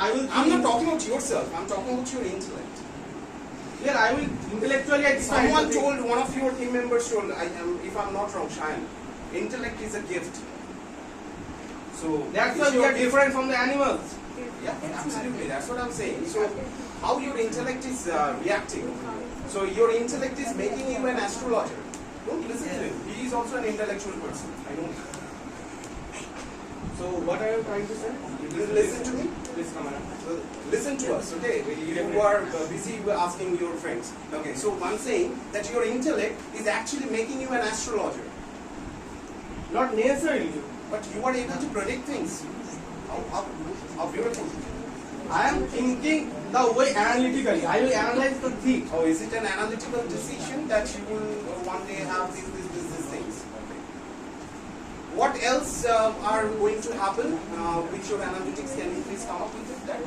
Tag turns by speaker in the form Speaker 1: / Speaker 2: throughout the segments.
Speaker 1: I will.
Speaker 2: I'm not talking about yourself. I'm talking about your intellect.
Speaker 1: Here I will intellectually.
Speaker 2: Someone told, one of your team members told, if I'm not wrong, Shayan, intellect is a gift. So
Speaker 1: that's why we are different from the animals.
Speaker 2: Yeah, absolutely. That's what I'm saying. So how your intellect is reacting. So your intellect is making you an astrologer. Don't listen to him. He is also an intellectual person. I don't.
Speaker 1: So what are you trying to say?
Speaker 2: You didn't listen to me?
Speaker 1: Please come around.
Speaker 2: Listen to us, okay? You are busy asking your friends. Okay, so I'm saying that your intellect is actually making you an astrologer.
Speaker 1: Not necessarily.
Speaker 2: But you are able to predict things. How beautiful.
Speaker 1: I am thinking the way analytically. I will analyze the thing.
Speaker 2: Oh, is it an analytical decision that you will one day have these things? What else are going to happen with your analytics? Can you please come up with it? That?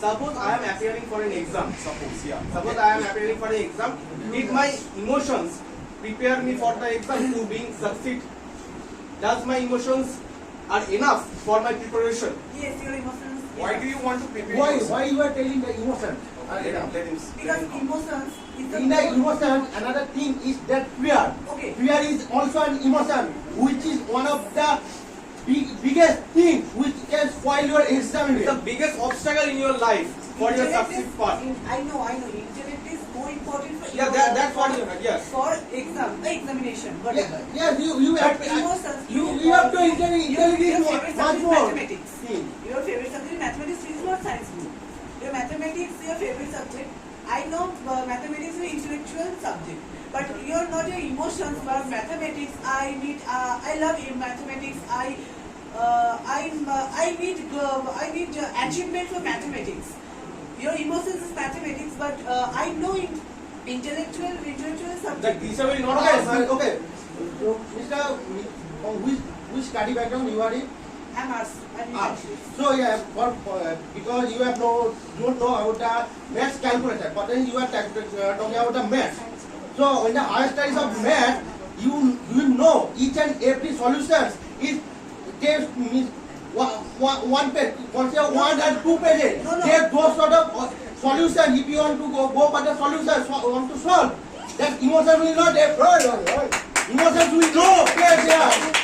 Speaker 1: Suppose I am appearing for an exam.
Speaker 2: Suppose, yeah.
Speaker 1: Suppose I am appearing for an exam. Did my emotions prepare me for the exam to being succeed? Does my emotions are enough for my preparation?
Speaker 3: Yes, your emotions.
Speaker 2: Why do you want to prepare
Speaker 4: yourself? Why you are telling the emotion?
Speaker 2: Let him
Speaker 3: because emotions is
Speaker 4: in the emotion, another thing is that fear.
Speaker 3: Okay.
Speaker 4: Fear is also an emotion, which is one of the biggest things which can spoil your exam.
Speaker 1: It's the biggest obstacle in your life for your success path.
Speaker 3: I know. Intellect is more important for
Speaker 1: Yeah, that's what you heard. Yes.
Speaker 3: for examination. Whatever.
Speaker 4: Yes, you have
Speaker 3: But emotions.
Speaker 4: you have to intelligence much more.
Speaker 3: Mathematics. Your favorite subject mathematics is not science group. Your mathematics is your favorite subject. I know mathematics is an intellectual subject, but you're not your emotions. But mathematics, I love mathematics. I need achievement for mathematics. Your emotions is mathematics, but I know intellectual
Speaker 1: The
Speaker 3: subject.
Speaker 1: teacher will not
Speaker 4: Okay. So, Mr. Which study background you are in?
Speaker 3: I'm arts.
Speaker 4: So yeah, because you have don't know about the maths calculator, but then you are talking about the maths. So in the higher studies of math, you know each and every solution is takes means one page, consider 1 and 2 pages. Take those sort of solution. If you want to go for the solution, want to solve, that emotion will not have. Emotions will know.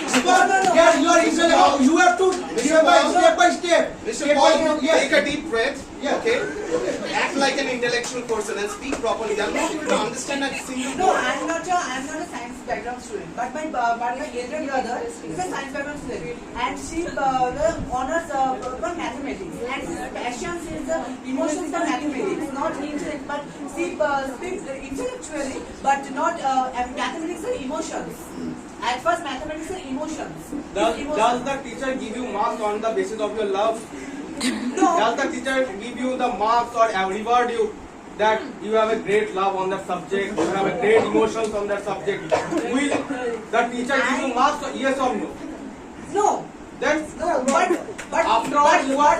Speaker 4: Because you are intelligent. You have to step by step.
Speaker 2: Mr. Paul,
Speaker 4: Yes.
Speaker 2: take a deep breath.
Speaker 4: Yeah.
Speaker 2: Okay. Act like an intellectual person and speak properly. I'm not able to understand a single
Speaker 3: No,
Speaker 2: word.
Speaker 3: I'm not a science background student, but my elder brother is a science background student, and she honors for mathematics, and his passion is emotions for mathematics, not intellect, but she speaks intellectually, but not mathematics or emotions. At first, mathematics are emotions.
Speaker 1: Does the teacher give you marks on the basis of your love?
Speaker 3: No.
Speaker 1: Does the teacher give you the marks or reward you that you have a great love on that subject, you have a great emotions on that subject? Will the teacher give you marks, yes or no?
Speaker 3: No.
Speaker 1: Then
Speaker 3: No, but
Speaker 1: after all,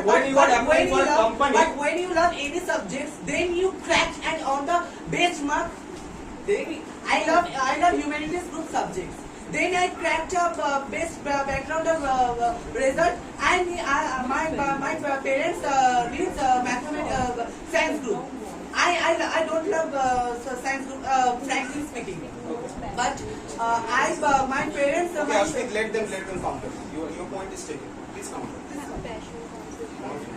Speaker 1: when you are applying for a company,
Speaker 3: but when you love any subjects, then you crack and on the best mark. Then I love humanities group subjects. Then I cracked up best background of result, and my parents needs mathematics science group. I don't love science group, frankly speaking. But my parents.
Speaker 2: Okay, Ashwin, let them counter. Your point is taken. Please counter.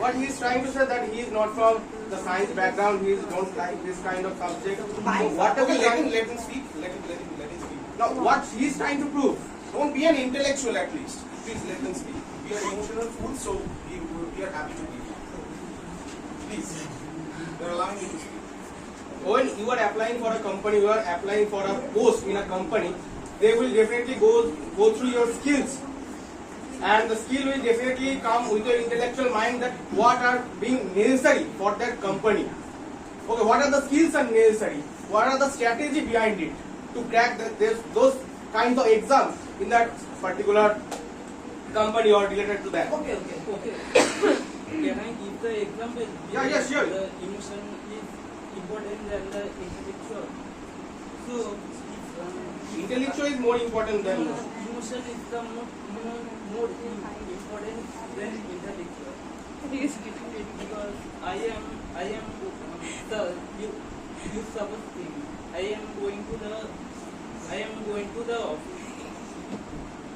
Speaker 1: what he is trying to say that he is not from the science background, he don't like this kind of subject. So what
Speaker 2: Okay,
Speaker 1: is
Speaker 2: let him speak. Let him speak.
Speaker 1: now what he is trying to prove?
Speaker 2: Don't be an intellectual at least. Please let them speak. We are emotional fools, so we are happy to be here. Please. They are allowing me to speak.
Speaker 1: When you are applying for a company, you are applying for a post in a company, they will definitely go through your skills. And the skill will definitely come with your intellectual mind that what are being necessary for that company. Okay, what are the skills are necessary? What are the strategy behind it to crack those kinds of exams in that particular company or related to that?
Speaker 3: Okay.
Speaker 5: Can I give the example?
Speaker 1: Yeah, yes, sure.
Speaker 5: The emotion is important than the intellectual. So,
Speaker 1: Intellectual is more important than
Speaker 5: emotion is the more important than intellectual. because I am you suppose think I am going to the office,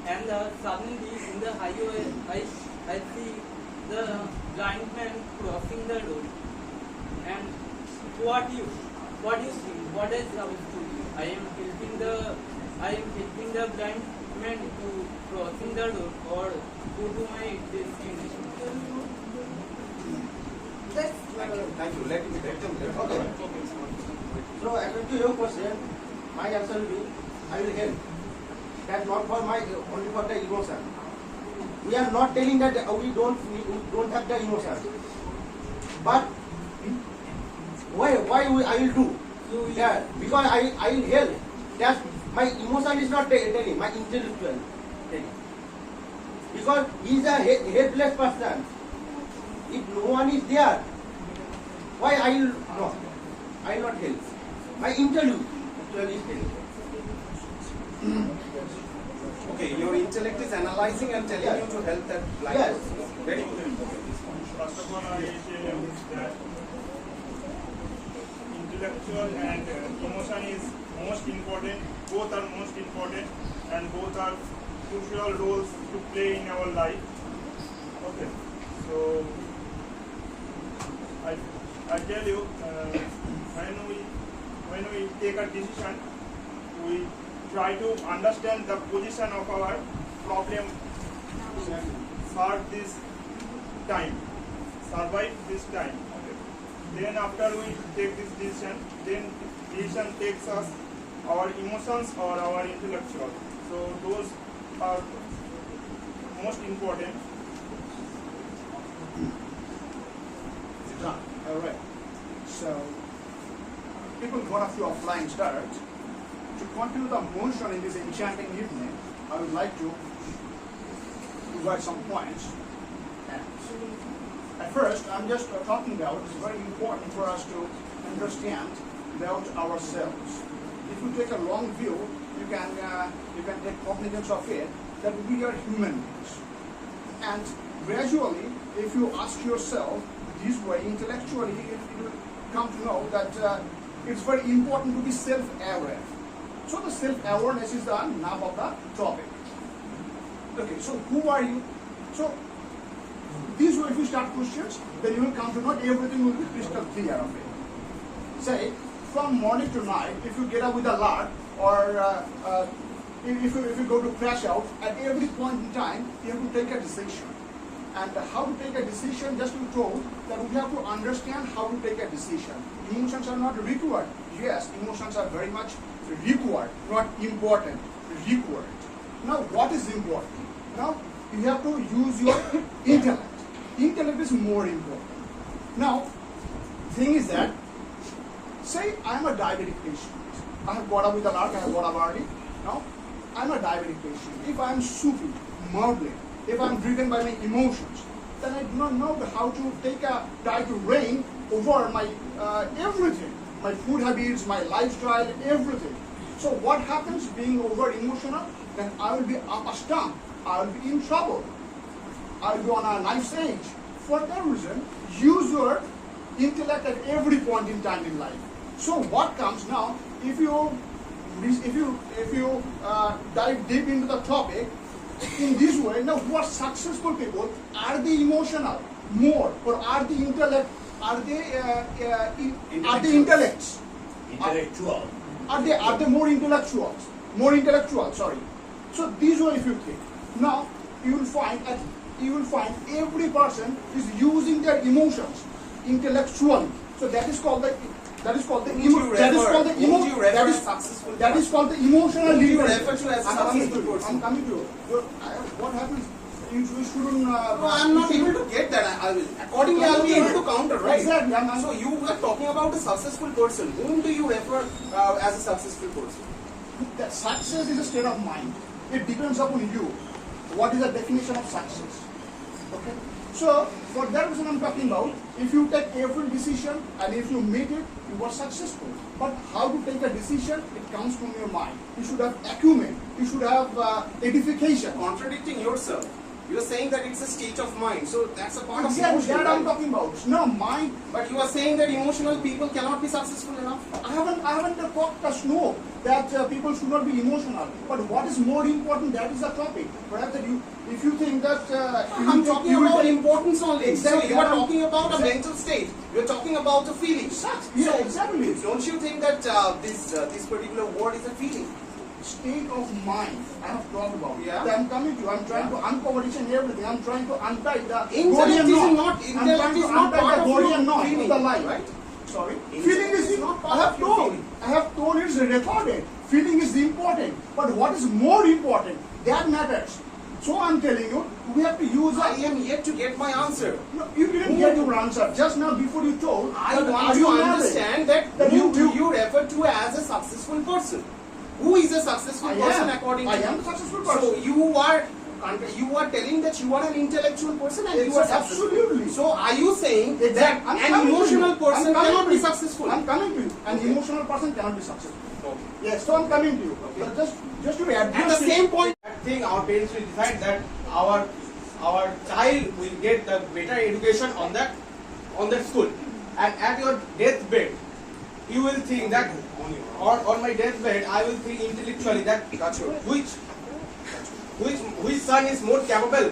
Speaker 5: and suddenly in the highway I see the blind man crossing the road. And what you think? What is supposed to do? I am helping the blind man to crossing the road or go to my destination.
Speaker 2: Thank you. Let me
Speaker 4: Okay. So according to your question, my answer will be I will help. That's not for my only for the emotion. We are not telling that we don't have the emotion. But why I will do? Yeah, because I will help. That's my emotion is not telling, my intellectual telling. Because he is a helpless person. If no one is there, why I will not help? My intellectual is telling.
Speaker 2: Okay, your intellect is analyzing and telling you to help that blind
Speaker 4: Yes.
Speaker 2: person. Very good.
Speaker 6: First of all, I say that intellectual and emotion is most important. Both are most important, and both are crucial roles to play in our life. Okay, so I tell you, when we take a decision, we try to understand the position of our problem, survive this time. Okay. Then after we take this decision, then decision takes us our emotions or our intellectual. So those are most important.
Speaker 7: All right. So, people got a few offline start. To continue the motion in this enchanting evening, I would like to provide some points. At first, I'm just talking about, it's very important for us to understand about ourselves. If you take a long view, you can take cognizance of it that we are human beings. And gradually, if you ask yourself this way, intellectually, you will come to know that it's very important to be self-aware. So the self-awareness is the nub of the topic. Okay, so who are you? So this way, if you start questions, then you will come to know everything will be crystal clear of it. Say, from morning to night, if you get up with a lark, or if you go to crash out, at every point in time, you have to take a decision. And how to take a decision, just we told that we have to understand how to take a decision. Emotions are not required. Yes, emotions are very much required, not important, required. Now, what is important? Now, you have to use your intellect. Intellect is more important. Now, thing is that, say I am a diabetic patient. I have got up with a lark, I have got up early. Now, I am a diabetic patient. If I am soupy, maudlin, if I am driven by my emotions, then I do not know how to take a diet reign over my everything. My food habits, my lifestyle, everything. So what happens being over emotional? Then I will be up a stump. I will be in trouble. I will be on a knife's edge. For that reason, use your intellect at every point in time in life. So what comes now? If you dive deep into the topic in this way, now who are successful people? Are they emotional more, or are the intellect? Are they intellects?
Speaker 8: Intellectual.
Speaker 7: Are they more intellectuals? More intellectual, sorry. So this way, if you think, now you will find every person is using their emotions intellectually. So that is called the emotional
Speaker 2: successful person?
Speaker 7: I'm coming to you. What happens? You shouldn't.
Speaker 2: No, I'm not able to get that. Accordingly, I'll be able to counter, right?
Speaker 7: Exactly.
Speaker 2: So you were talking about a successful person. Whom do you refer as a successful person?
Speaker 7: That success is a state of mind. It depends upon you. What is the definition of success? Okay. So for that reason, I'm talking about. If you take every decision and if you make it, you are successful. But how to take a decision? It comes from your mind. You should have acumen. You should have edification.
Speaker 2: Contradicting yourself. You're saying that it's a state of mind. So that's a part of
Speaker 7: Exactly,
Speaker 2: emotion.
Speaker 7: that
Speaker 2: Right?
Speaker 7: I'm talking about. Now, mind.
Speaker 2: But you are saying that emotional people cannot be successful enough.
Speaker 7: I haven't talked us know that people should not be emotional. But what is more important? That is the topic. Perhaps that if you think that
Speaker 2: I'm talking about importance only.
Speaker 7: Exactly.
Speaker 2: So you are talking about a mental state. You are talking about the feelings.
Speaker 7: Yeah,
Speaker 2: So,
Speaker 7: exactly.
Speaker 2: don't you think that this particular word is a feeling?
Speaker 7: State of mind I have talked about.
Speaker 2: Yeah.
Speaker 7: That I'm coming to. I'm trying to uncover each and everything. I'm trying to untie the
Speaker 2: Intellect
Speaker 7: Gordian
Speaker 2: is
Speaker 7: knot.
Speaker 2: not.
Speaker 7: I'm
Speaker 2: Intellect
Speaker 7: trying
Speaker 2: is
Speaker 7: to
Speaker 2: not
Speaker 7: untie
Speaker 2: part
Speaker 7: the
Speaker 2: of
Speaker 7: Gordian
Speaker 2: your
Speaker 7: knot of
Speaker 2: feeling,
Speaker 7: the life.
Speaker 2: right?
Speaker 7: Sorry.
Speaker 2: Intellect
Speaker 7: Feeling is
Speaker 2: is not part
Speaker 7: I have
Speaker 2: of your
Speaker 7: told.
Speaker 2: feeling.
Speaker 7: I have told it's recorded. Feeling is important. But what is more important? That matters. So I'm telling you, we have to use.
Speaker 2: I am yet to get my answer.
Speaker 7: No, you didn't get your answer just now before you told.
Speaker 2: I
Speaker 7: that
Speaker 2: want
Speaker 7: are
Speaker 2: to
Speaker 7: you married?
Speaker 2: understand that
Speaker 7: That
Speaker 2: who do
Speaker 7: you-
Speaker 2: you refer to as a successful person? Who is a successful person according to
Speaker 7: I
Speaker 2: you?
Speaker 7: am a successful
Speaker 2: So
Speaker 7: person.
Speaker 2: you are telling that you are an intellectual person and you are successful.
Speaker 7: Absolutely.
Speaker 2: So are you saying that
Speaker 7: Exactly. I'm
Speaker 2: an
Speaker 7: coming to
Speaker 2: emotional
Speaker 7: you.
Speaker 2: person
Speaker 7: I'm coming
Speaker 2: cannot
Speaker 7: to
Speaker 2: be
Speaker 7: you.
Speaker 2: successful?
Speaker 7: I'm coming to you. An
Speaker 2: Okay.
Speaker 7: emotional person cannot be successful.
Speaker 2: Okay.
Speaker 7: Yes, so I'm coming to you.
Speaker 2: Okay.
Speaker 7: But just to address
Speaker 1: At the same point, I think our parents will decide that our child will get the better education on that school, and at your deathbed, you will think that, or on my deathbed, I will think intellectually that which son is more capable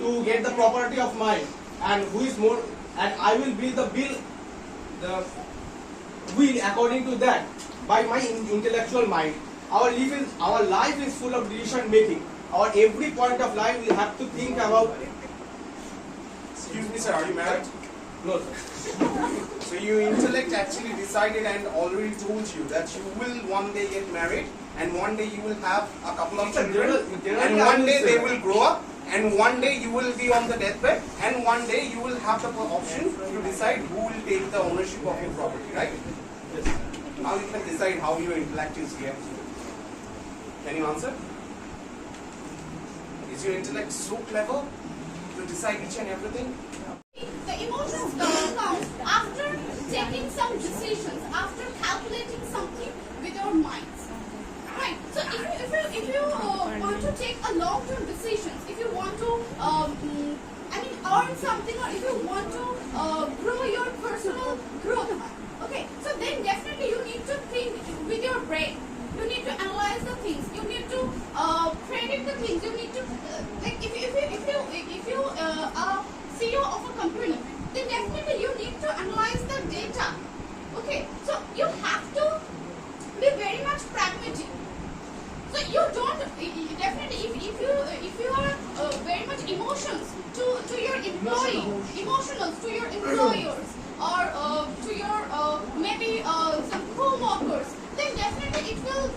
Speaker 1: to get the property of mine, and who is more, and I will build the will according to that by my intellectual mind. Our life is full of decision making. Our every point of life we have to think about.
Speaker 2: Excuse me, sir, are you married?
Speaker 1: No, sir.
Speaker 2: So your intellect actually decided and already told you that you will one day get married and one day you will have a couple of children and one day they will grow up and one day you will be on the deathbed and one day you will have the option to decide who will take the ownership of your property, right?
Speaker 1: Yes.
Speaker 2: Now you can decide how your intellect is here. Can you answer? Is your intellect so clever to decide each and everything?
Speaker 8: The emotions come after taking some decisions, after calculating something with your minds. Right. So if you want to take a long-term decisions, if you want to earn something, or if you want to grow your personal growth, okay. So then definitely you need to think with your brain. You need to analyze the things. You need to predict the things. You need to like if you CEO of a company, then definitely you need to analyze the data. Okay, so you have to be very much pragmatic. So you don't definitely if you are very much emotions to your employee, emotional to your employers, or to your maybe some co-workers, then definitely it will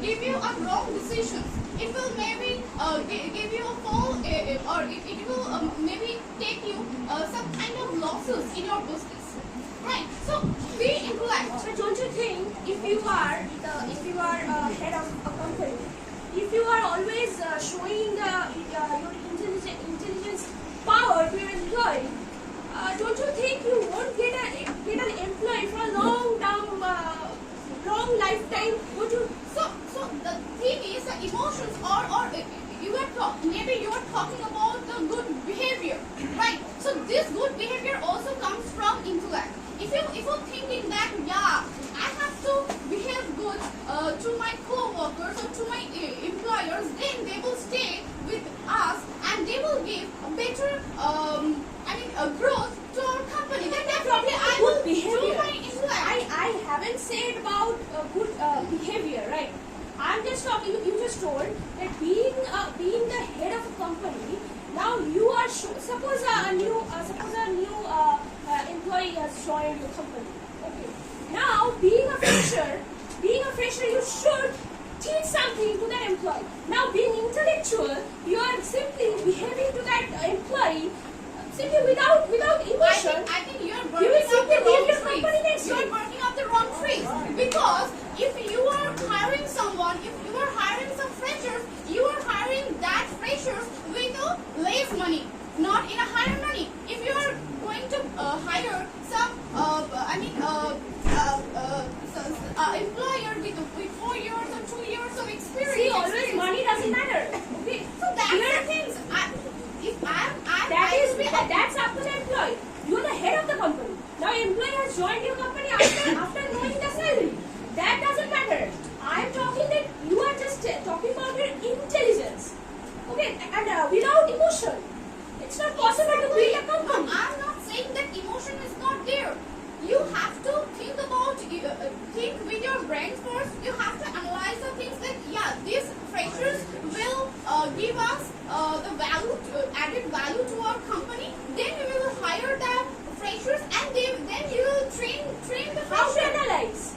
Speaker 8: give you a wrong decision. It will maybe give you a fall, or it will maybe take you some kind of losses in your business. Right. So be intellect.
Speaker 9: But don't you think if you are head of a company, if you are always showing your intelligence power to your employee, don't you think you won't get an employee for a long lifetime? Would you?
Speaker 8: So the thing is the emotions, or maybe you are talking about the good behavior, right? So this good behavior also comes from intellect. If you're thinking that I have to behave good to my co-workers or to my employers, then they will stay with us and they will give a better growth to our company. Then definitely I will do my intellect.
Speaker 9: I haven't said about good behavior, right? I'm just talking. You just told that being the head of a company. Now you are suppose a new employee has joined your company. Okay. Now being a fresher, you should teach something to that employee. Now being intellectual, you are simply behaving to that employee simply without emotion.
Speaker 8: I think you are
Speaker 9: You will
Speaker 8: barking up
Speaker 9: simply
Speaker 8: the wrong
Speaker 9: leave your
Speaker 8: trees.
Speaker 9: company next
Speaker 8: You are
Speaker 9: week.
Speaker 8: barking up the wrong trees, because if you are hiring someone, if you are hiring some freshers, you are hiring that freshers with less money, not in a higher money. If you are going to hire some employer with 4 years or 2 years of experience.
Speaker 9: See, always money doesn't matter. Okay.
Speaker 8: So that's the things.
Speaker 9: That's up to the employee. You are the head of the company. employee has joined your company after knowing the salary. That doesn't matter. I am talking that you are just talking about your intelligence. Okay, and without emotion, it's not possible to build a company.
Speaker 8: I'm not saying that emotion is not there. You have to think about, think with your brain first. You have to analyze the things that, yeah, these freshers will give us the value, added value to our company. Then we will hire the freshers, and then you will train the
Speaker 9: How to
Speaker 8: freshers.
Speaker 9: analyze?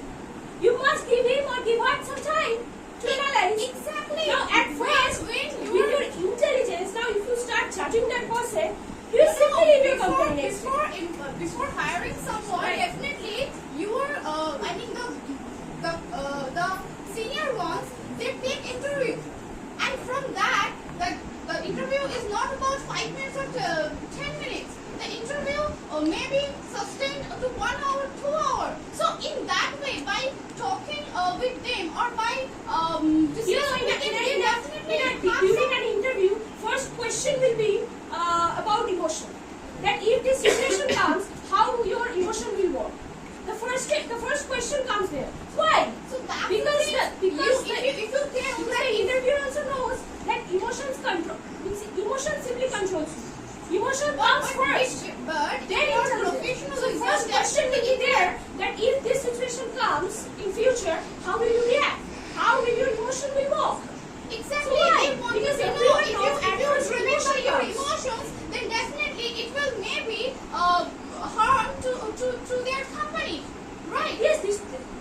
Speaker 9: You must give him or give her some time to analyze.
Speaker 8: Exactly.
Speaker 9: Now, at first,
Speaker 8: when
Speaker 9: with your intelligence, now if you start judging that person, you will simply leave your company next day.
Speaker 8: Before hiring someone,
Speaker 9: Right.
Speaker 8: definitely you are. I think the senior ones, they take interview, and from that the interview is not about 5 minutes or 10 minutes. The interview may be sustained to 1 hour, 2 hours. So in that way, by talking with them or by
Speaker 9: You know, during an interview, first question will be about emotion. That if this situation comes, how your emotion will work. The first question comes there. Why?
Speaker 8: So that
Speaker 9: Because
Speaker 8: if you tell
Speaker 9: the interviewer also knows that emotions control. Emotion simply controls you. Emotion comes first.
Speaker 8: But
Speaker 9: Then
Speaker 8: your
Speaker 9: intelligence.
Speaker 8: professional
Speaker 9: So
Speaker 8: is
Speaker 9: first
Speaker 8: not
Speaker 9: question will be
Speaker 8: definitely
Speaker 9: there that if this situation comes in future, how will you react? How will your emotion will work?
Speaker 8: Exactly.
Speaker 9: So why?
Speaker 8: They want
Speaker 9: Because
Speaker 8: to know
Speaker 9: everyone
Speaker 8: if
Speaker 9: knows
Speaker 8: you
Speaker 9: at first
Speaker 8: remember
Speaker 9: emotion
Speaker 8: your
Speaker 9: comes.
Speaker 8: emotions, then definitely it will maybe harm to their company, right?
Speaker 9: Yes,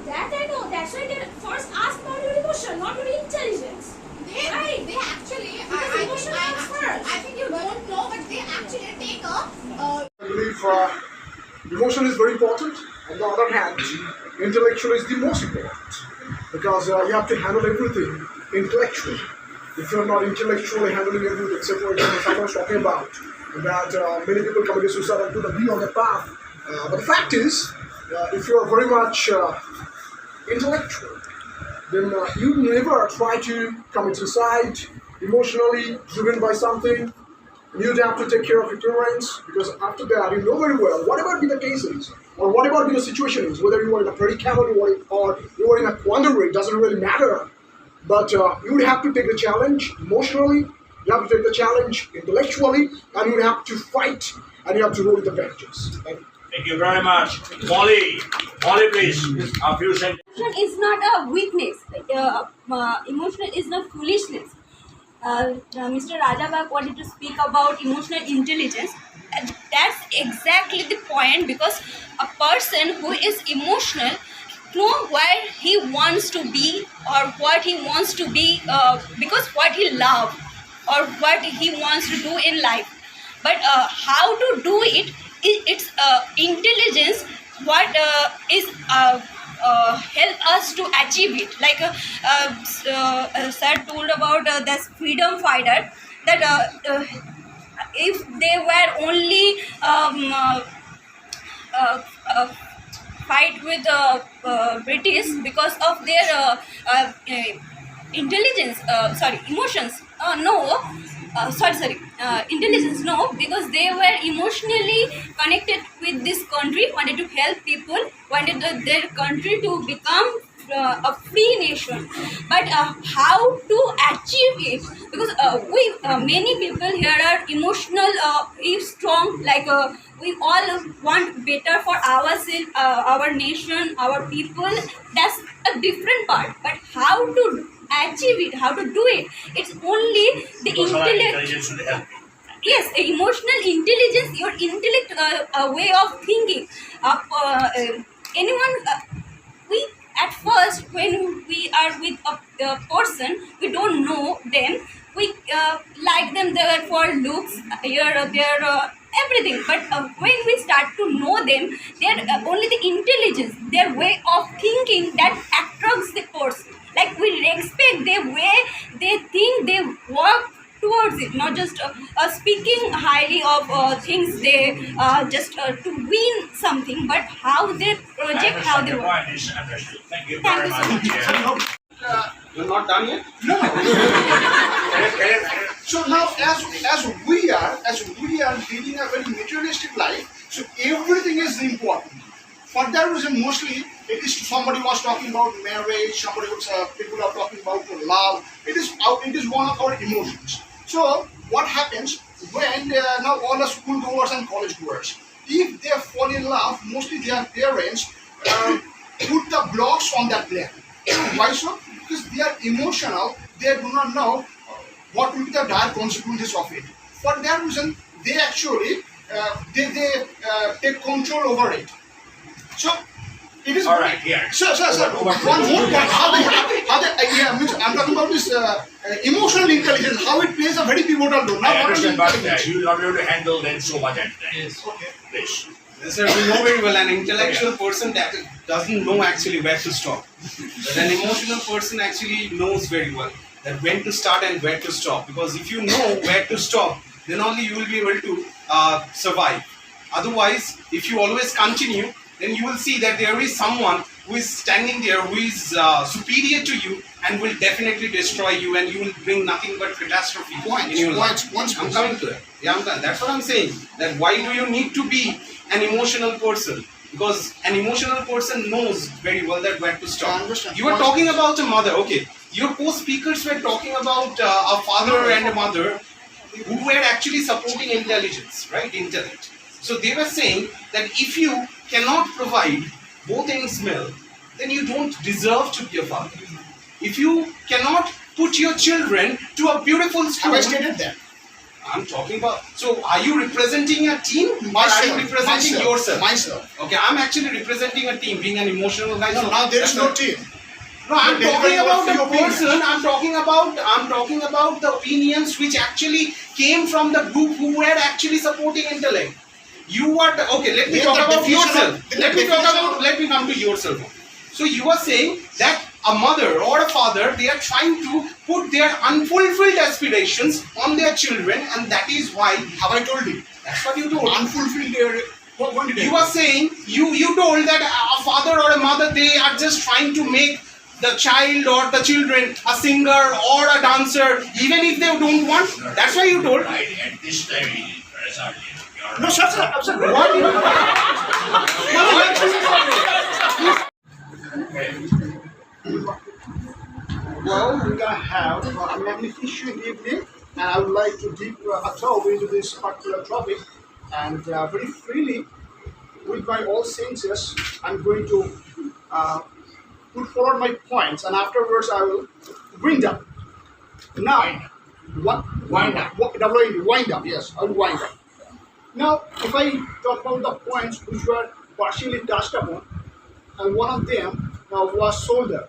Speaker 9: that I know. That's why they first ask about your emotion, not your intelligence.
Speaker 8: They actually,
Speaker 9: Because emotion comes first.
Speaker 8: I think you don't know, but they actually take a
Speaker 7: I believe emotion is very important. On the other hand, intellectual is the most important because you have to handle everything intellectually. If you're not intellectually handling everything, except for example, someone was talking about that many people commit suicide and to be on the path. But the fact is, if you are very much intellectual, then you never try to commit suicide emotionally driven by something. You'd have to take care of your parents because after that you know very well whatever be the case is or whatever be the situation is, whether you are in a predicament or you are in a quandary, it doesn't really matter. But you would have to take the challenge emotionally, you have to take the challenge intellectually, and you would have to fight and you have to roll with the vengeance.
Speaker 10: Thank you very much. Molly, please, a few sentences.
Speaker 11: Emotion is not a weakness. Emotion is not foolishness. Mr. Rajabag wanted to speak about emotional intelligence. That's exactly the point, because a person who is emotional know where he wants to be or what he wants to be, because what he loves or what he wants to do in life. But how to do it, it's intelligence what is help us to achieve it. Like sir told about this freedom fighter, that if they were only fight with British because of their intelligence, emotions, intelligence, no, because they were emotionally connected with this country, wanted to help people, wanted their country to become a free nation. But how to achieve it, because we many people here are emotional, if strong, like we all want better for ourselves, our nation, our people. That's a different part. But how to achieve it, how to do it, it's only the
Speaker 10: Emotional
Speaker 11: intellect.
Speaker 10: intelligence should help.
Speaker 11: Yes, emotional intelligence, your intellect, way of thinking. Anyone, we at first when we are with a person, we don't know them. We like them there for looks, their everything. But when we start to know them, they're only the intelligence, their way of thinking that attracts the person. Like we respect their way they think, they work towards it, not just speaking highly of things they just to win something, but how they project, how they
Speaker 10: Your
Speaker 11: work.
Speaker 10: point is understood. Thank you
Speaker 11: Thank
Speaker 10: very
Speaker 11: you so
Speaker 10: much.
Speaker 11: much.
Speaker 10: Yeah.
Speaker 1: You're not done yet?
Speaker 7: So now, as we are leading a very materialistic life, so everything is important. For that reason, mostly it is somebody was talking about marriage, somebody was people are talking about love. It is one of our emotions. So what happens when now all the school goers and college goers, if they fall in love, mostly their parents put the blocks on that plan. Why so? Because they are emotional. They do not know what will be the dire consequences of it. For that reason, they actually take control over it. So it is
Speaker 10: All right, here.
Speaker 7: Sir. One more point. I'm talking about this emotional intelligence. How it plays a very pivotal role.
Speaker 10: I understand, but
Speaker 7: intelligence.
Speaker 10: you will not be able to handle then so much at a time.
Speaker 1: Yes.
Speaker 7: Okay.
Speaker 10: Please.
Speaker 1: Yes, sir, we know very well an intellectual person that doesn't know actually where to stop. But an emotional person actually knows very well that when to start and where to stop. Because if you know where to stop, then only you will be able to survive. Otherwise, if you always continue, then you will see that there is someone who is standing there who is superior to you and will definitely destroy you, and you will bring nothing but catastrophe in your life. I'm coming to that. Yeah, that's what I'm saying. That why do you need to be an emotional person? Because an emotional person knows very well that where to stop. You were talking about a mother. Okay, your co-speakers were talking about a father and a mother who were actually supporting intelligence, right? Intellect. So they were saying that if you cannot provide both ends well, then you don't deserve to be a father. If you cannot put your children to a beautiful school,
Speaker 7: Have I stated that?
Speaker 1: I'm talking about. So are you representing a team or are you representing yourself?
Speaker 7: Myself.
Speaker 1: Okay, I'm actually representing a team, being an emotional guy.
Speaker 7: No,
Speaker 1: so
Speaker 7: now there is
Speaker 1: that's
Speaker 7: no
Speaker 1: why-
Speaker 7: team.
Speaker 1: No, I'm
Speaker 7: You're
Speaker 1: talking
Speaker 7: delivering
Speaker 1: about
Speaker 7: your
Speaker 1: the
Speaker 7: opinions.
Speaker 1: person. I'm talking about the opinions which actually came from the group who were actually supporting Intellect. You are okay. Let me
Speaker 7: Then
Speaker 1: talk
Speaker 7: the
Speaker 1: about
Speaker 7: definition
Speaker 1: yourself.
Speaker 7: of- then the definition
Speaker 1: Let me come to yourself. So you are saying that a mother or a father, they are trying to put their unfulfilled aspirations on their children, and that is why.
Speaker 7: Have I told you?
Speaker 1: That's what you told.
Speaker 7: Unfulfilled. What did I
Speaker 1: You are saying you told that a father or a mother, they are just trying to make the child or the children a singer or a dancer, even if they don't want. That's why you told.
Speaker 10: Right, at this time, it is result.
Speaker 7: No, sir.
Speaker 1: What?
Speaker 7: Well, we're gonna have a magnificent evening, and I would like to deep a toe into this particular topic, and very freely, with my all senses, I'm going to put forward my points, and afterwards I will wind up. Now, what?
Speaker 10: Wind up.
Speaker 7: W-I-N-D, wind up. Yes, I will wind up. Now, if I talk about the points which were partially touched upon, and one of them was soldier.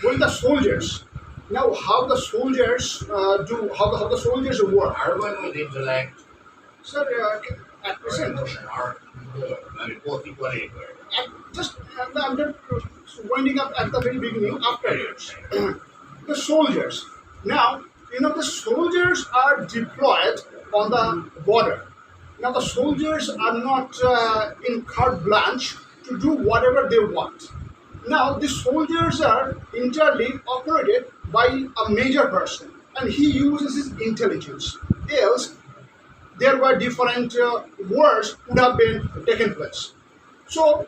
Speaker 7: When the soldiers, now how the soldiers how the soldiers work.
Speaker 10: Urban with intellect,
Speaker 7: Sir, at present,
Speaker 10: emotion, are both equally good.
Speaker 7: I'm just winding up at the very beginning afterwards. The soldiers. Now, the soldiers are deployed on the border. Now, the soldiers are not in carte blanche to do whatever they want. Now, the soldiers are entirely operated by a major person, and he uses his intelligence. Else, there were different wars would have been taken place. So,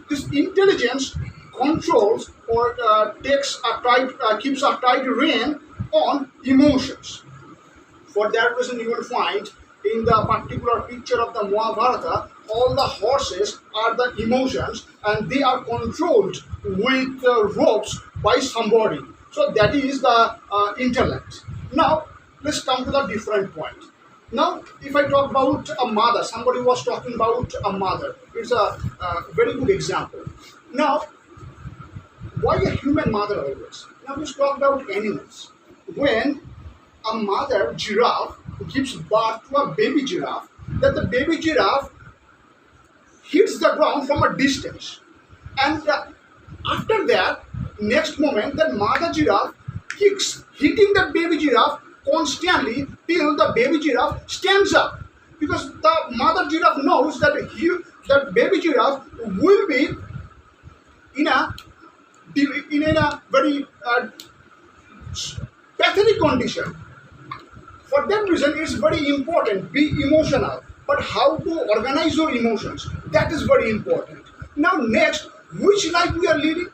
Speaker 7: this intelligence controls or keeps a tight rein on emotions. For that reason, you will find in the particular picture of the Mahabharata, all the horses are the emotions, and they are controlled with ropes by somebody. So that is the intellect. Now, let's come to the different point. Now, if I talk about a mother, somebody was talking about a mother. It's a very good example. Now, why a human mother always? Now, let's talk about animals. When a mother giraffe gives birth to a baby giraffe, that the baby giraffe hits the ground from a distance, and after that, next moment, the mother giraffe kicks, hitting the baby giraffe constantly till the baby giraffe stands up, because the mother giraffe knows that that baby giraffe will be in a very pathetic condition. For that reason, it's very important, be emotional. But how to organize your emotions, that is very important. Now next, which life we are leading?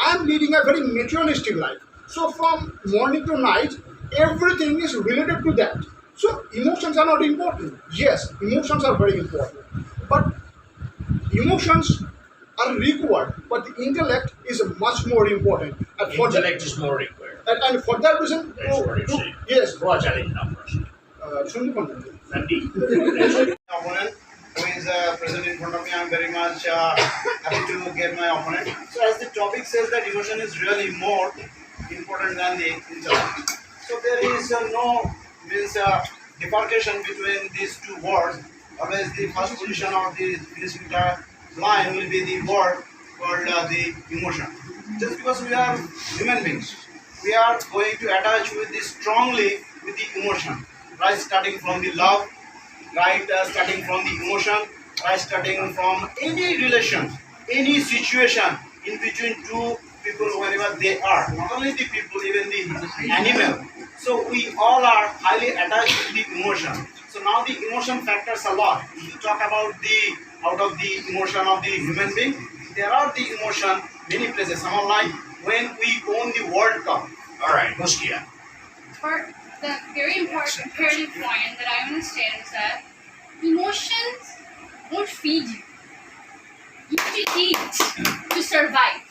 Speaker 7: I am leading a very materialistic life. So from morning to night, everything is related to that. So emotions are not important. Yes, emotions are very important. But emotions are required, but the intellect is much more important. And for
Speaker 10: Intellect is more required.
Speaker 7: and for that reason,
Speaker 10: That's what you say.
Speaker 7: yes,
Speaker 10: Go challenge numbers. Nandi.
Speaker 12: Opponent who is present in front of me, I am very much happy to get my opponent. So as the topic says that emotion is really more important than the intellect. So there is no demarcation between these two words. Always the first position of the finishing line will be the word called the emotion. Just because we are human beings, we are going to attach with this strongly with the emotion, right? Starting from the love, right? Starting from the emotion, right? Starting from any relation, any situation in between two people, wherever they are. Not only the people, even the animal. So we all are highly attached with the emotion. So now the emotion factors a lot. If you talk about the out of the emotion of the human being, there are the emotion many places. Someone like when we won the World Cup.
Speaker 10: All right, Muskia.
Speaker 8: For the very important imperative point that I understand is that emotions won't feed you. You need to eat to survive.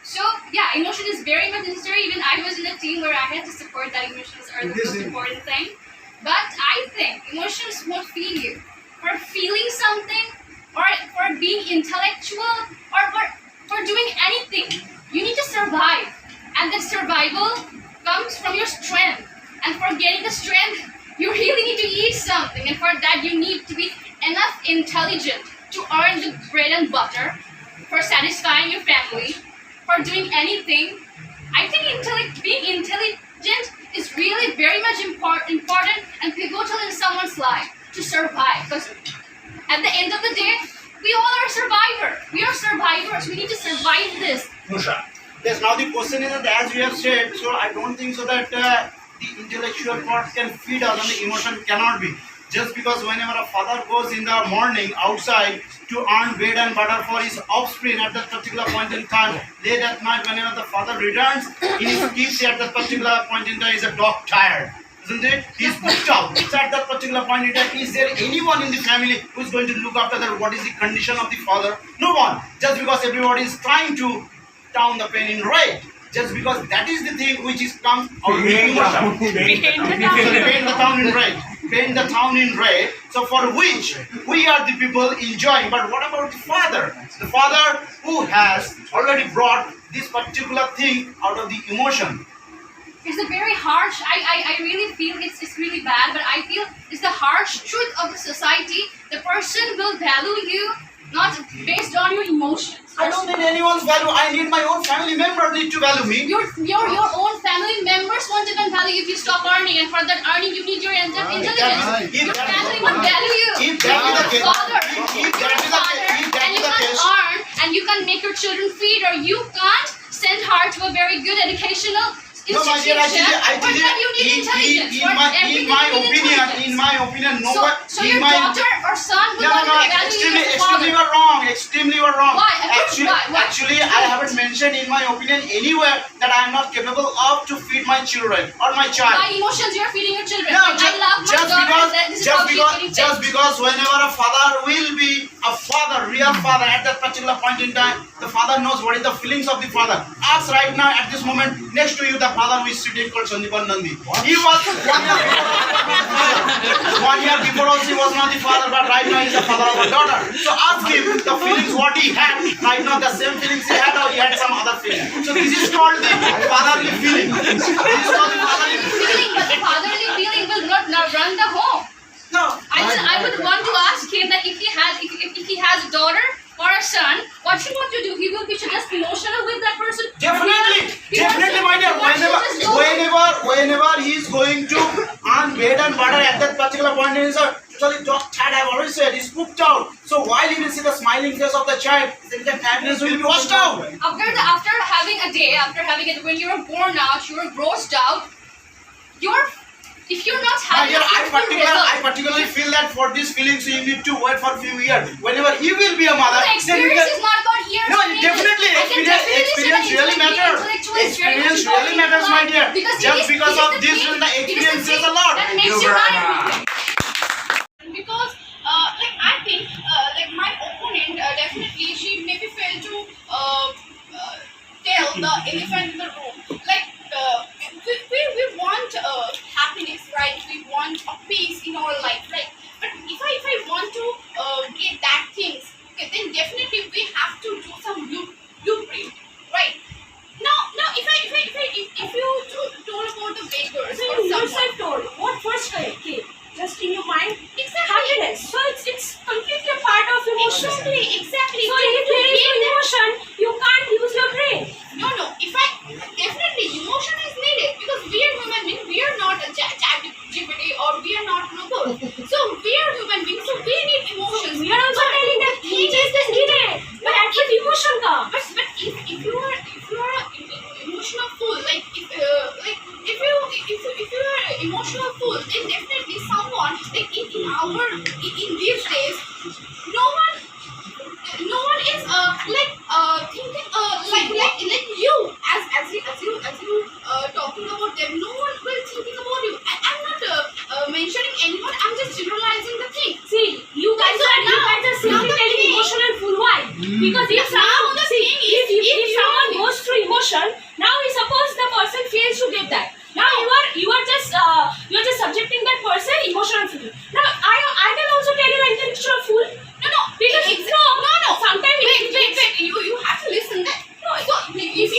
Speaker 8: So yeah, emotion is very much necessary. Even I was in a team where I had to support that emotions are the most important thing. But I think emotions won't feed you. For feeling something, or for being intellectual, or for doing anything, you need to survive. And that survival comes from your strength. And for getting the strength, you really need to eat something. And for that, you need to be enough intelligent to earn the bread and butter, for satisfying your family, for doing anything. I think being intelligent is really very much important and pivotal in someone's life to survive. Because at the end of the day, we all are survivors. We are survivors. We need to survive this.
Speaker 10: Musha.
Speaker 12: Yes, now the question is that as you have said, so I don't think so that the intellectual part can feed us and the emotion cannot be. Just because whenever a father goes in the morning outside to earn bread and butter for his offspring at that particular point in time, late at night whenever the father returns, he keeps at that particular point in time is a dog tired. Isn't it? He's pushed out. So at that particular point in time, is there anyone in the family who is going to look after that? What is the condition of the father? No one. Just because everybody is trying to down the pain in rage. Just because that is the thing which is comes out of the emotion. Paint the town in red. Paint the town in red. So for which we are the people enjoying. But what about the father? The father who has already brought this particular thing out of the emotion.
Speaker 8: It's a very harsh, I really feel it's really bad, but I feel it's the harsh truth of the society. The person will value you not based on your emotions.
Speaker 12: I don't need anyone's value. I need my own family member need to value me.
Speaker 8: Your own family members won't even value you if you stop earning, and for that earning you need your intelligence. Your family won't value you.
Speaker 12: If that is the case,
Speaker 8: and you can't earn, and you can't make your children feed, or you can't send her to a very good educational
Speaker 12: no, my dear,
Speaker 8: institution.
Speaker 12: I
Speaker 8: For that you need intelligence.
Speaker 12: In my opinion, no one.
Speaker 8: So your daughter or son will not value you as a father.
Speaker 12: Extremely wrong.
Speaker 8: Why?
Speaker 12: Actually, I haven't mentioned in my opinion anywhere that I am not capable of to feed my children or my child.
Speaker 8: By emotions, you are feeding your children.
Speaker 12: No,
Speaker 8: I love my daughter.
Speaker 12: just because whenever a father will be a father, real father, at that particular point in time, the father knows what is the feelings of the father. Ask right now at this moment next to you the father who is sitting called Sandeepan Nandi. He was 1 year before also he was not the father, but right now he is the father of a daughter. So ask him the feelings what he had. Right now the same feelings he had, or he had some other feeling. So this is called the fatherly feeling. This is called the fatherly feeling.
Speaker 8: But the fatherly feeling will not run the home.
Speaker 12: No.
Speaker 8: I would want to ask him that if he has a daughter or a son, what he want to do? He will be just emotional with that person.
Speaker 12: Definitely, my dear. Whenever he is going to earn bread and butter at that particular point, he is totally dog tired. I've always said he's pooped out. So while he will see the smiling face of the child, then the tiredness will be washed out.
Speaker 8: After having a day, when you are worn out, you are grossed out, if you're not having
Speaker 12: I particularly feel that for these feelings you need to wait for a few years. Whenever you will be a mother,
Speaker 8: the experience is not
Speaker 12: really matters, my dear.
Speaker 8: Because
Speaker 12: Just
Speaker 8: it is-
Speaker 12: because
Speaker 8: it is
Speaker 12: of
Speaker 8: the
Speaker 12: this,
Speaker 8: thing-
Speaker 12: the
Speaker 8: it is
Speaker 12: experience
Speaker 8: the
Speaker 12: says a
Speaker 8: thing
Speaker 12: lot.
Speaker 8: that makes you because like I think like my opponent definitely she maybe failed to tell the elephant in the room. Like we want happiness, right? We want a peace in our life, right? But if I want to get that things, okay, then definitely we have to do some blueprint, right? Now if you told about the beggars
Speaker 9: So
Speaker 8: or
Speaker 9: you
Speaker 8: someone,
Speaker 9: yourself told what first came just in your mind?
Speaker 8: exactly.
Speaker 9: Happiness. So it's completely a part of emotion.
Speaker 8: Exactly.
Speaker 9: So if there is no emotion, you can't use your brain.
Speaker 8: No, if I definitely emotion is needed because we are human beings. We are not a chat GPT or we are not robot. So we are human beings. So we need emotions.
Speaker 9: We are also
Speaker 8: But
Speaker 9: telling that
Speaker 8: the
Speaker 9: things is needed, but at what emotion comes?
Speaker 8: But if you are emotional fool, like if you are emotional fool, then definitely someone like in these days, no one is thinking like you as you talking about them. No one will thinking about you. I'm not mentioning anyone. I'm just generalizing the thing.
Speaker 9: See, you guys are simply telling emotional fool. Why? Because if someone if someone goes through emotion, now we suppose the person fails to get that. Now you are just subjecting that person emotional fool. Now I can also tell you intellectual fool.
Speaker 8: No.
Speaker 9: Because no. Sometimes
Speaker 8: Wait. You have to listen. That no. So if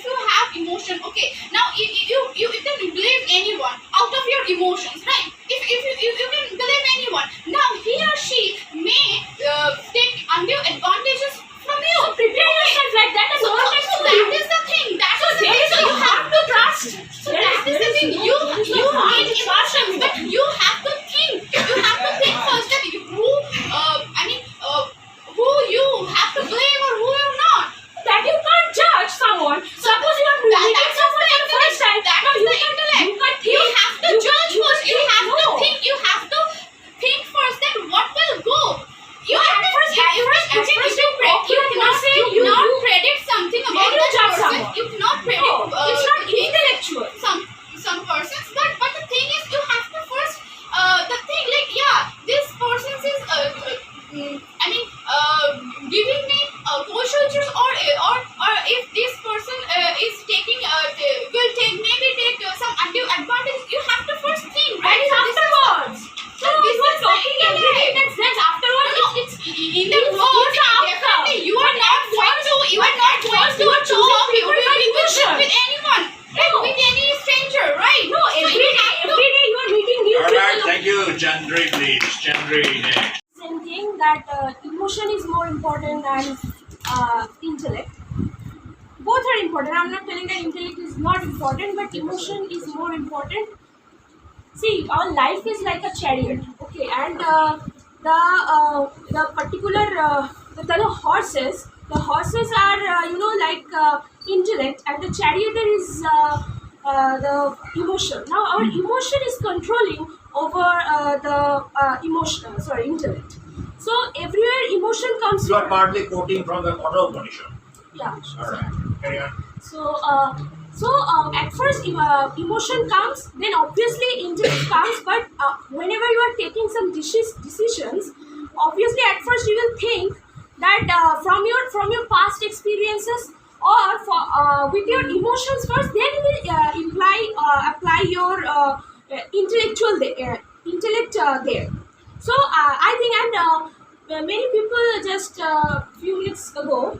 Speaker 8: you have emotion, okay. Now you can blame anyone out of your emotions, right? If you can blame anyone, now he or she may take undue advantages from you.
Speaker 9: So prepare yourself like that and don't take
Speaker 8: So that is the thing. That is the thing. So you have to trust. So that is the thing. You need emotions, but you have to think. You have to think first that who you have to blame or who you're not.
Speaker 9: That you can't judge someone. Suppose you are meeting someone for the first time.
Speaker 8: That is the intellect.
Speaker 9: You can't think.
Speaker 8: You have to judge first. You have to
Speaker 9: No.
Speaker 8: think. You have to think first that what will go. You
Speaker 9: At first you
Speaker 8: cannot predict something about
Speaker 9: you
Speaker 8: that
Speaker 9: judge
Speaker 8: person.
Speaker 9: someone?
Speaker 8: You cannot predict.
Speaker 9: No, it's not intellectual.
Speaker 8: Some persons, but the thing is, you have to first the thing like this person is giving me cultures or if this person is taking maybe take some undue advantage. You have to first think,
Speaker 9: That
Speaker 8: right?
Speaker 9: is afterwards. So
Speaker 8: this
Speaker 9: you are
Speaker 8: is
Speaker 9: talking
Speaker 8: the
Speaker 9: everything
Speaker 8: intellect.
Speaker 9: that's afterwards. It's
Speaker 8: In the world, definitely you are not going to talk with anyone, like with any stranger, right?
Speaker 9: No,
Speaker 8: So
Speaker 9: every
Speaker 8: you
Speaker 9: day
Speaker 8: have to-
Speaker 9: you are meeting new
Speaker 10: All right,
Speaker 9: people.
Speaker 10: thank you. Chandri, please. Chandri next.
Speaker 9: Same thing that emotion is more important than intellect. Both are important. I'm not telling that intellect is not important, but emotion is more important. See, our life is like a chariot, okay, and the particular the horses are like intellect, and the charioteer is the emotion. Now our emotion is controlling over intellect. So everywhere emotion comes
Speaker 10: You are
Speaker 9: from.
Speaker 10: partly quoting from the auto condition.
Speaker 9: Yeah.
Speaker 10: All right, carry on.
Speaker 9: So at first emotion comes, then obviously intellect comes. But whenever you are taking some decisions, obviously at first you will think that from your past experiences or with your emotions first, then you will apply your intellect there. So I think, and many people just few minutes ago,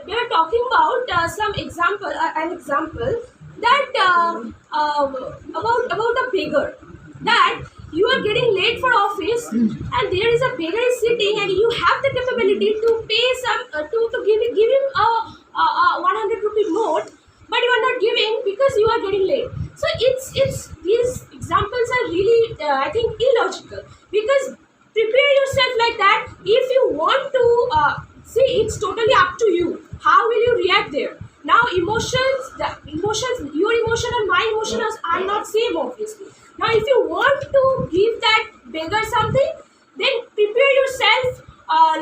Speaker 9: they were talking about an example that about a beggar, that you are getting late for office and there is a beggar is sitting and you have the capability to pay some to give him a 100 rupee note, but you are not giving because you are getting late. So it's these examples are really I think illogical, because prepare yourself like that. If you want to see, it's totally up to you. How will you react there? Now your emotion and my emotions are not same, obviously. Now if you want to give that beggar something, then prepare yourself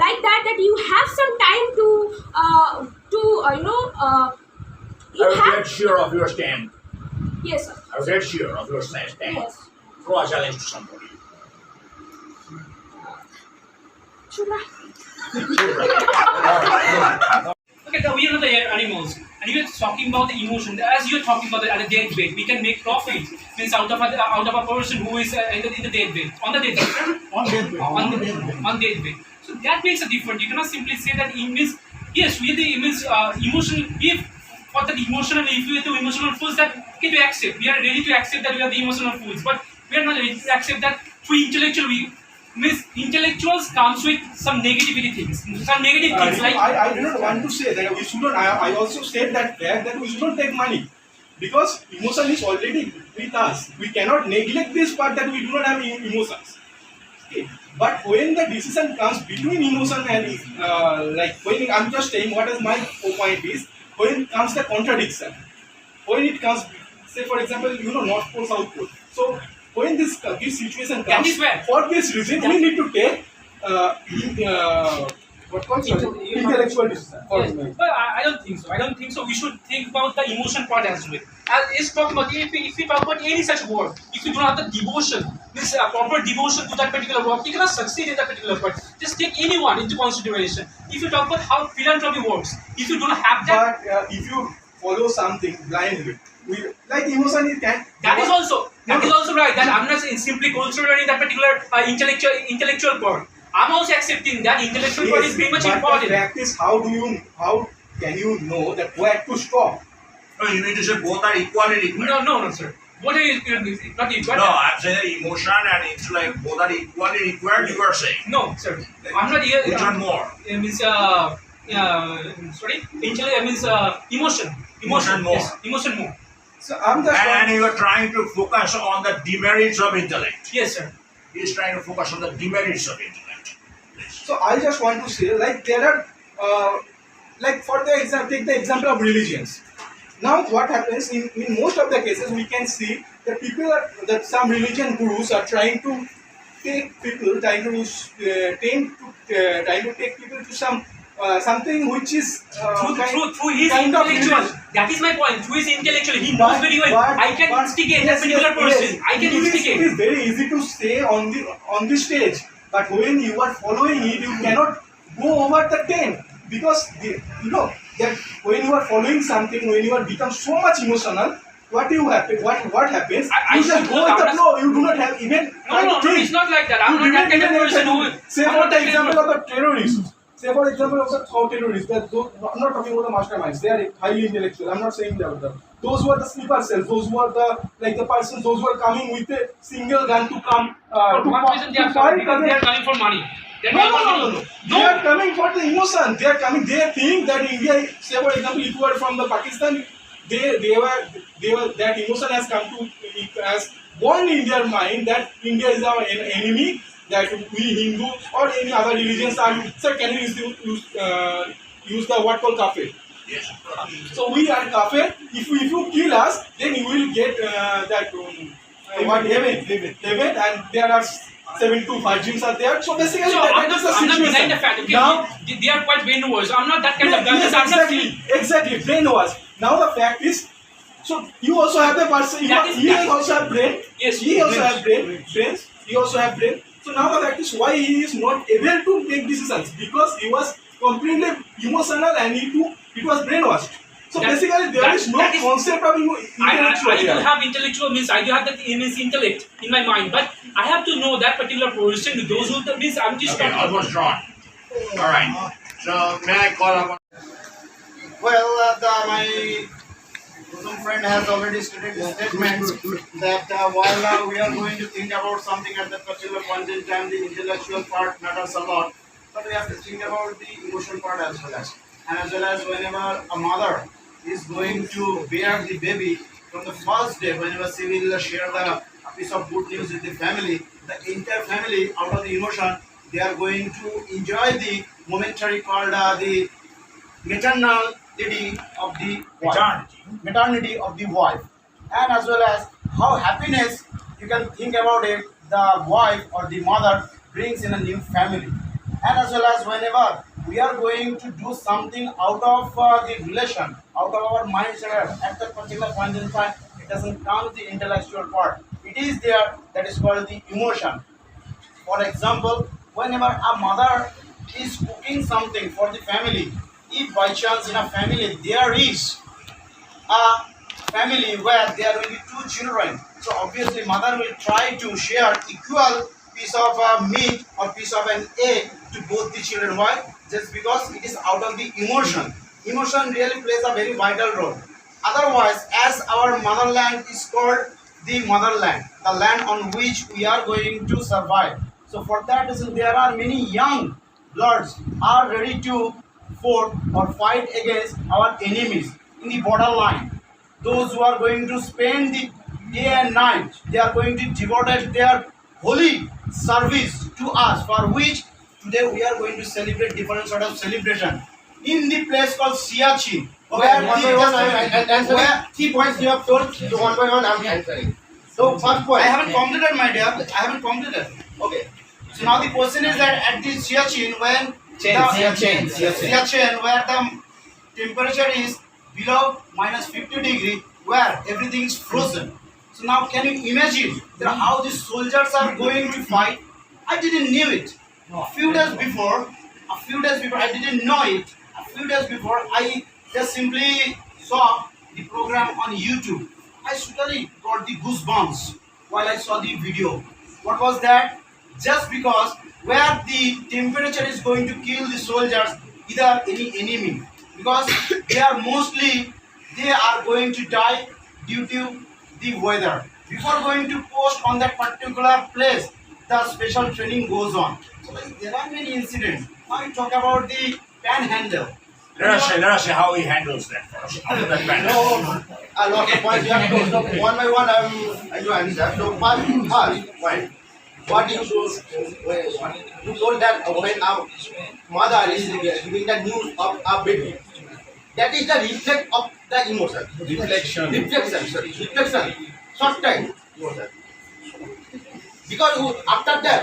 Speaker 9: like that you have some time to You
Speaker 10: I will
Speaker 9: have
Speaker 10: get sure of your stand.
Speaker 9: yes, sir.
Speaker 10: I will get sure of your stand.
Speaker 9: Yes.
Speaker 10: Throw a challenge to somebody.
Speaker 9: Shubha.
Speaker 5: Okay, we are not the animals, and we are talking about the emotion. As you are talking about at the death bed, we can make profit. Means out of a person who is in the death bed, on the death bed,
Speaker 7: On death bed.
Speaker 5: on death bed. So that makes a difference. You cannot simply say that it means yes, we are the emotional. If for the emotional, if we are the emotional fools, that okay to accept. We are ready to accept that we are the emotional fools, but we are not ready to accept that through intellectual. Means intellectuals comes with some negativity things, some negative things like.
Speaker 1: I do not want to say that we should not. I also state that fact that we should not take money because emotion is already with us. We cannot neglect this part that we do not have emotions. Okay. But when the decision comes between emotion and like when I'm just saying what is my point is when comes the contradiction. When it comes, say for example, North Pole, South Pole. So when this situation comes, for this reason we need to take intellectual decision.
Speaker 5: Yes, but I don't think so. I don't think so. We should think about the emotion part as well. As is talking about if we talk about any such work, if you do not have the devotion, this proper devotion to that particular work, you cannot succeed in that particular part. Just take anyone into consideration. If you talk about how philanthropy works, if you do not have that,
Speaker 1: but if you follow something blindly, like emotion, you can.
Speaker 5: That is also right. That I'm not simply considering that particular intellectual part. I'm also accepting that intellectual part is very much important.
Speaker 1: The fact is, how can you know that where to stop?
Speaker 10: No, you need to say both are equally required.
Speaker 5: No, sir. What are you not equal?
Speaker 10: No, I'm saying that emotion and intellect both are equally required. You are saying.
Speaker 5: No, sir. I'm not here.
Speaker 10: Which one more?
Speaker 5: It means sorry. Intellect means emotion.
Speaker 10: Emotion more.
Speaker 5: Yes, emotion more.
Speaker 1: So I'm just
Speaker 10: And you are trying to focus on the demerits of intellect.
Speaker 5: Yes, sir.
Speaker 10: He is trying to focus on the demerits of intellect.
Speaker 1: So I just want to say, like there are, like for the example, take the example of religions. Now what happens in most of the cases, we can see that that some religion gurus are trying to take people, trying to take people to something which is
Speaker 5: through his
Speaker 1: kind of
Speaker 5: intellectual. That is my point. Through his intellectual, he knows very well. I can instigate that particular person. I can instigate.
Speaker 1: It is very easy to say on the stage, but when you are following it, you cannot go over the 10 because that when you are following something, when you are become so much emotional, what happens? You just go with the flow. You do not have even.
Speaker 5: No, it's not like that. I'm not that kind of person who.
Speaker 1: Say for the example of the terrorists. Say for example of the terrorists. I'm not talking about the masterminds. They are highly intellectual. I'm not saying that. Those who are the sleeper cells. Those who are the persons. Those who are coming with a single gun to come.
Speaker 5: For one reason, they are coming for money.
Speaker 1: No. They are coming for the emotion. They are coming. They think that India. Say for example, if you are from the Pakistan, that emotion has come to has born in their mind that India is our enemy. That we Hindus or any other religions are. Sir, can you use the word called kafir?
Speaker 10: Yes.
Speaker 1: So we are kafir. If you kill us, then you will get heaven, and there are 72 virgins are there. So basically, that is the situation.
Speaker 5: I'm not denying the fact. Okay, now they are quite brainwashed. I'm not that kind of guy.
Speaker 1: Exactly, brainwashed. Now the fact is, so you also have the person. He also have brain.
Speaker 5: Yes.
Speaker 1: He also have brains. He also have brain. So now the fact is why he is not able to take decisions because he was completely emotional and it was brainwashed. So basically there is no concept of intellectual.
Speaker 5: I do have intellectual means I do have that means intellect in my mind, but I have to know that particular person. Those who means I'm just
Speaker 10: okay, almost drawn. All right. So may I call upon?
Speaker 12: Well, my bosom friend has already stated the statements that while we are going to think about something at that particular point in time, the intellectual part matters a lot, but we have to think about the emotional part as well as whenever a mother is going to bear the baby from the first day, whenever she will share the piece of good news with the family, the entire family out of the emotion, they are going to enjoy the momentary called the maternity of the wife, and as well as how happiness you can think about it, the wife or the mother brings in a new family, and as well as whenever we are going to do something out of the relation, out of our mindset at that particular point in time, it doesn't count the intellectual part. It is there that is called the emotion. For example, whenever a mother is cooking something for the family, if by chance in a family there is a family where there will be two children, so obviously mother will try to share equal piece of meat or piece of an egg to both the children. Why? Just because it is out of the emotion. Emotion really plays a very vital role. Otherwise, as our motherland is called the motherland, the land on which we are going to survive. So for that reason, there are many young bloods are ready to fight or fight against our enemies in the borderline. Those who are going to spend the day and night, they are going to devote their holy service to us, for which today we are going to celebrate different sort of celebration in the place called Siachen.
Speaker 4: Okay, one by one I am answering. 3 points you have told, so one by one I am answering. So first point.
Speaker 12: I haven't completed, my dear. I haven't completed. Okay. So now the question is that at the Siachen, when Siachen, where the temperature is below -50 degrees, where everything is frozen. So now can you imagine that how the soldiers are going to fight? I didn't knew it. A few days before, I didn't know it. A few days before, I just simply saw the program on YouTube. I totally got the goosebumps while I saw the video. What was that? Just because where the temperature is going to kill the soldiers, either any enemy, because they are going to die due to the weather. Before going to post on that particular place, the special training goes on. So there are many incidents. Now we talk about the panhandle.
Speaker 10: Let us see how he handles that first. How does that panhandle?
Speaker 4: No, a lot of points you have to. So one by one I will answer. So first, why? What you told that when our mother is giving the news of a baby, that is the reflex of the emotion. Reflection. Short time emotion. Because after that,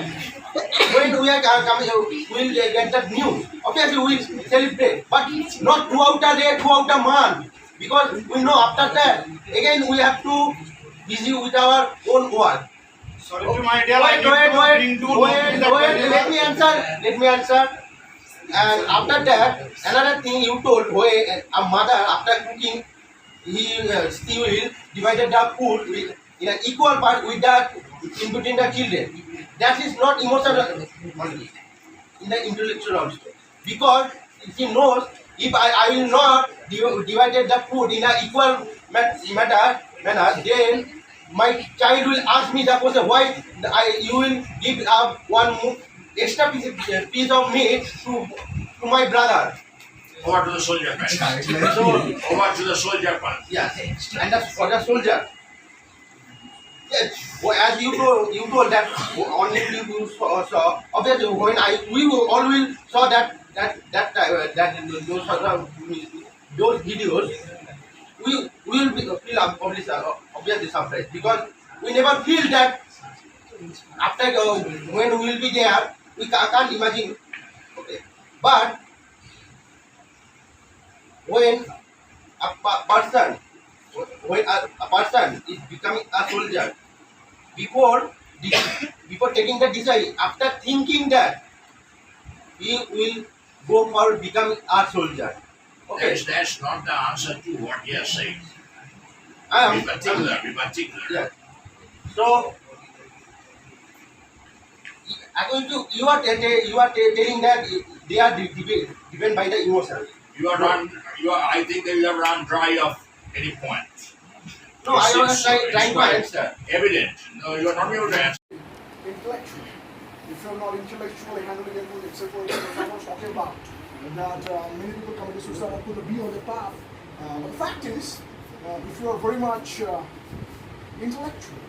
Speaker 4: when we are coming, we will get that news. Obviously, we will celebrate, but not throughout the day, throughout the month. Because we know after that, again we have to busy with our own work.
Speaker 12: Sorry to my dear,
Speaker 4: Let me answer. And after that, another thing you told, where a mother after cooking, she will divide the food in an equal part with that in between the children. That is not emotional only, in the intellectual also. Because she knows if I will not divide the food in an equal manner, then my child will ask me the question, why you will give up one extra piece of meat to my brother.
Speaker 10: Over to the soldier man.
Speaker 4: So,
Speaker 10: Over to the soldier man.
Speaker 4: yes, and that's for the soldier. Yes, well, as you told that only you saw. Obviously, when we all will saw those videos, we will feel obviously surprised, because we never feel that after when we will be there, we can't imagine. Okay, but when a person is becoming a soldier, before taking the decision, after thinking that he will go for becoming a soldier. Okay,
Speaker 10: That's not the answer to what he has said.
Speaker 4: I
Speaker 10: Be particular.
Speaker 4: Yes. So, according to you are telling that they are driven by the emotion.
Speaker 10: I think that you have run dry of any point.
Speaker 4: No, I was trying to answer.
Speaker 10: Evident. No, you are not able to answer.
Speaker 7: Intellectual. If you're not intellectually handling it, etc., I was talking about that many people commit suicide and could be on the path. But the fact is, if you are very much intellectual,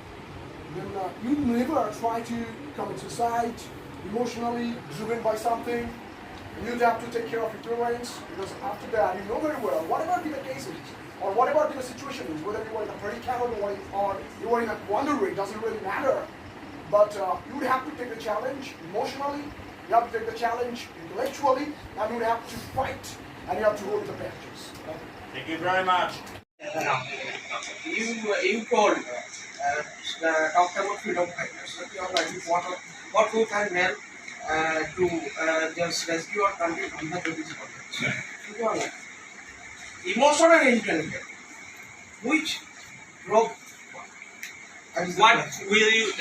Speaker 7: then you never try to commit suicide, emotionally driven by something. You'll have to take care of your parents, because after that, you know very well, whatever be the case is, or whatever be the situation is, whether you are in a predicament or you are in a quandary, it doesn't really matter. But you would have to take the challenge emotionally, You have to take the challenge intellectually, and you have to fight, and you have to roll the punches. Okay?
Speaker 10: Thank you very much.
Speaker 1: You told talked about freedom fighters. But you are like what route has men to just rescue our country from the British conquest. You are like emotional and intelligent. Which drove
Speaker 5: What will you,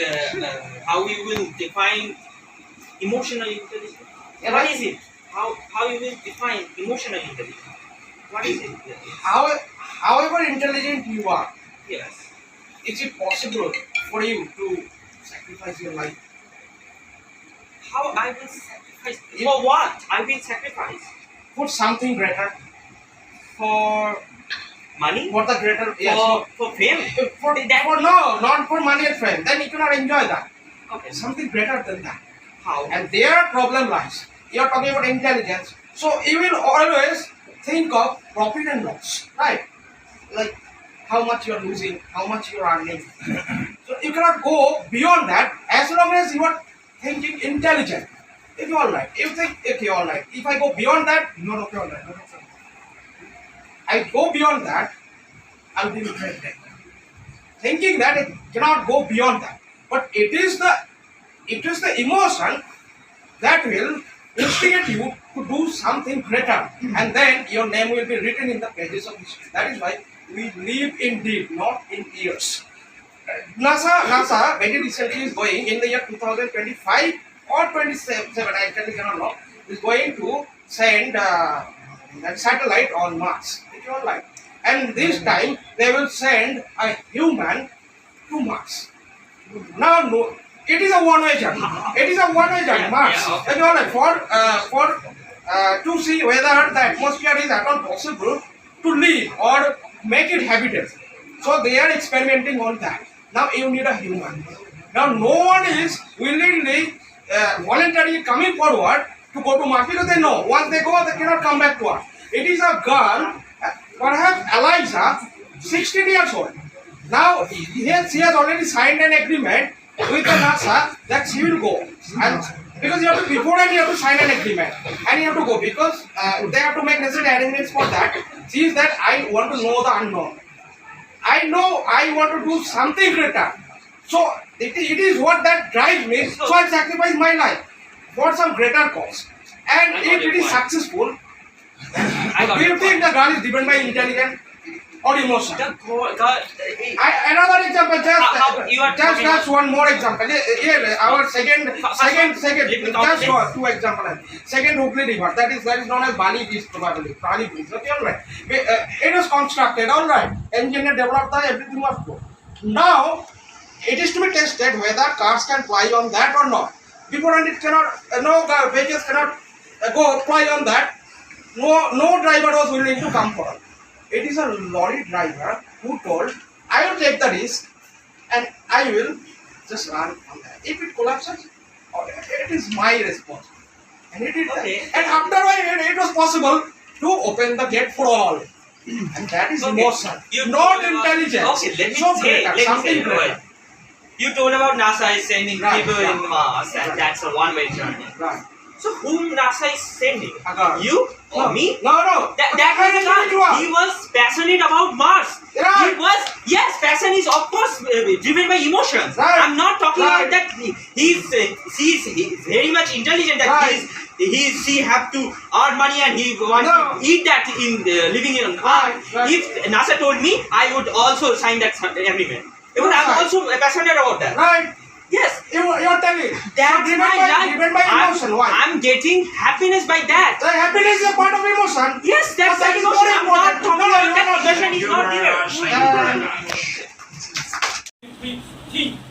Speaker 5: how you will define emotional intelligence?
Speaker 1: Yeah,
Speaker 5: What
Speaker 1: right.
Speaker 5: is it? How you will define emotional intelligence? What is it?
Speaker 1: however intelligent you are,
Speaker 5: Yes.
Speaker 1: is it possible for you to sacrifice your life?
Speaker 5: How I will sacrifice? For what? I will sacrifice
Speaker 1: For something greater?
Speaker 5: for money.
Speaker 1: For the greater? Yes.
Speaker 5: For fame.
Speaker 1: For no, not for money and fame. Then you cannot enjoy that.
Speaker 5: Okay.
Speaker 1: Something greater than that.
Speaker 5: How?
Speaker 1: And their problem lies. You are talking about intelligence. So you will always think of profit and loss. Right? Like how much you are losing, how much you are earning. So you cannot go beyond that as long as you are thinking intelligent. If you are right. You think, okay, all right. If I go beyond that, not okay, all right. Not okay. I go beyond that, I'll be regretting. Thinking that it cannot go beyond that. But it is the emotion that will instigate you to do something greater. And then your name will be written in the pages of history. That is why we live in deed, not in years. NASA very recently is going in the year 2025 or 27, I actually cannot know, is going to send that satellite on Mars. It's all right. And this time they will send a human to Mars. Now, no, it is a one-way journey. It is a one-way journey. Mars.
Speaker 5: Yeah, okay.
Speaker 1: It's all right. For to see whether the atmosphere is at all possible to live or make it habitable. So they are experimenting on that. Now you need a human. Now no one is willingly, voluntarily coming forward to go to Mars because they know once they go, they cannot come back to Earth. It is a girl, perhaps Eliza, 16 years old. Now she has already signed an agreement with the NASA that she will go. And because you have to, before that you have to sign an agreement and you have to go because they have to make necessary arrangements for that. She is that I want to know the unknown. I know I want to do something greater. So it is what that drives me. So I sacrifice my life for some greater cause. And if it is successful, do you think the girl is driven by intelligence or emotion? Another example, just one more example. Here, our second, just two examples. Second Hooghly River, that is known as Bali Bridge probably. Bali Bridge, okay, all right. It was constructed, all right. Engineer developed that, everything was good. Now, it is to be tested whether cars can fly on that or not. Before and it cannot, no vehicles cannot go fly on that. No driver was willing to come forward. It is a lorry driver who told, I will take the risk and I will just run on that. If it collapses, it is my responsibility. And it did that. And after it was possible to open the gate for all. And that is emotion, not intelligence.
Speaker 5: Okay, let me
Speaker 1: So
Speaker 5: say,
Speaker 1: greater, something greater.
Speaker 5: You told about NASA is sending
Speaker 1: Right,
Speaker 5: people
Speaker 1: yeah.
Speaker 5: in Mars and that's a one-way journey.
Speaker 1: Right.
Speaker 5: So whom NASA is sending?
Speaker 1: Agar.
Speaker 5: You or me?
Speaker 1: No.
Speaker 5: That was a guy. He was passionate about Mars.
Speaker 1: Right.
Speaker 5: He was, yes, passion is of course driven by emotions.
Speaker 1: Right.
Speaker 5: I'm not talking
Speaker 1: Right.
Speaker 5: about that he's very much intelligent that
Speaker 1: Right.
Speaker 5: she have to earn money and he want to eat that in living in Earth.
Speaker 1: Right.
Speaker 5: If NASA told me, I would also sign that agreement. Because I'm
Speaker 1: Right.
Speaker 5: also passionate about that.
Speaker 1: Right.
Speaker 5: Yes.
Speaker 1: You are telling.
Speaker 5: That's
Speaker 1: driven
Speaker 5: my life.
Speaker 1: Driven by emotion. Why?
Speaker 5: I'm getting happiness by that.
Speaker 1: The happiness is a part of emotion.
Speaker 5: Yes, that's
Speaker 1: But
Speaker 5: the
Speaker 1: that is
Speaker 5: emotion.
Speaker 1: more
Speaker 5: I'm not
Speaker 1: important.
Speaker 5: talking
Speaker 1: No,
Speaker 5: about
Speaker 1: no,
Speaker 5: that
Speaker 1: no,
Speaker 5: emotion is not there.
Speaker 13: We think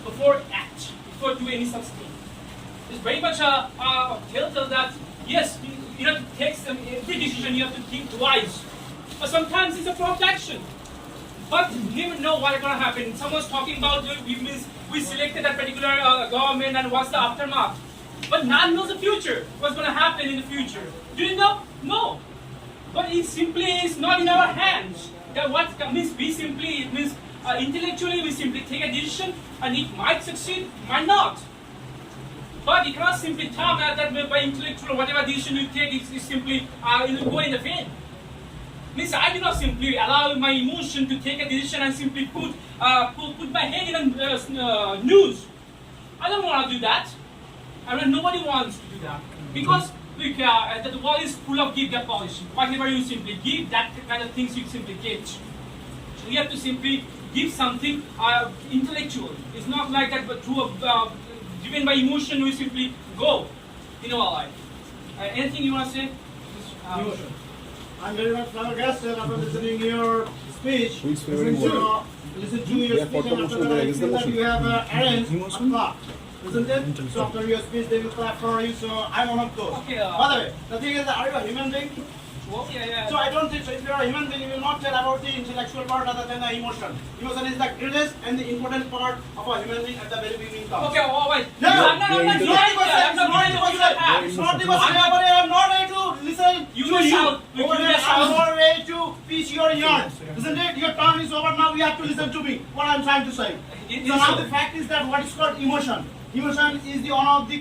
Speaker 13: before act, before do any such thing. It's very much a telltale that yes, you have to take every decision you have to think twice. But sometimes it's a prompt action. But you never know what's going to happen. Someone's talking about we selected that particular government and what's the aftermath. But none knows the future. What's going to happen in the future? Do you know? No. But it simply is not in our hands. That what means it means intellectually we simply take a decision and it might succeed, might not. But you cannot simply tell me that by intellectual whatever decision you take is simply it will go in the vain. Means I do not simply allow my emotion to take a decision and simply put my head in a news. I don't want to do that. I mean, nobody wants to do that because look, the world is full of give-get policy. Whatever you simply give, that kind of things you simply get. So we have to simply give something intellectual. It's not like that, but through driven by emotion, we simply go in our life. Anything you want to say?
Speaker 4: Emotion. I'm very much flabbergasted after listening to your speech. Listen to your speech, and after that I feel that you have arranged a clap. Isn't it? So after your speech, they will clap for you. So I'm one of those.
Speaker 13: Okay.
Speaker 4: By the way, the thing is that are you a human being?
Speaker 13: Well, yeah.
Speaker 4: So I don't think so. If you are a human being, you will not tell about the intellectual part other than the emotion. Emotion is the greatest and the important part of a human being at the very beginning.
Speaker 13: Okay, all right.
Speaker 4: No,
Speaker 13: I'm not
Speaker 4: it's not the question. I'm not ready to listen to you. I'm not ready to pitch your yarn. Isn't it? Your turn is over now. You have to listen to me. What I'm trying to say. So now the fact is that what is called emotion. Emotion is the one of the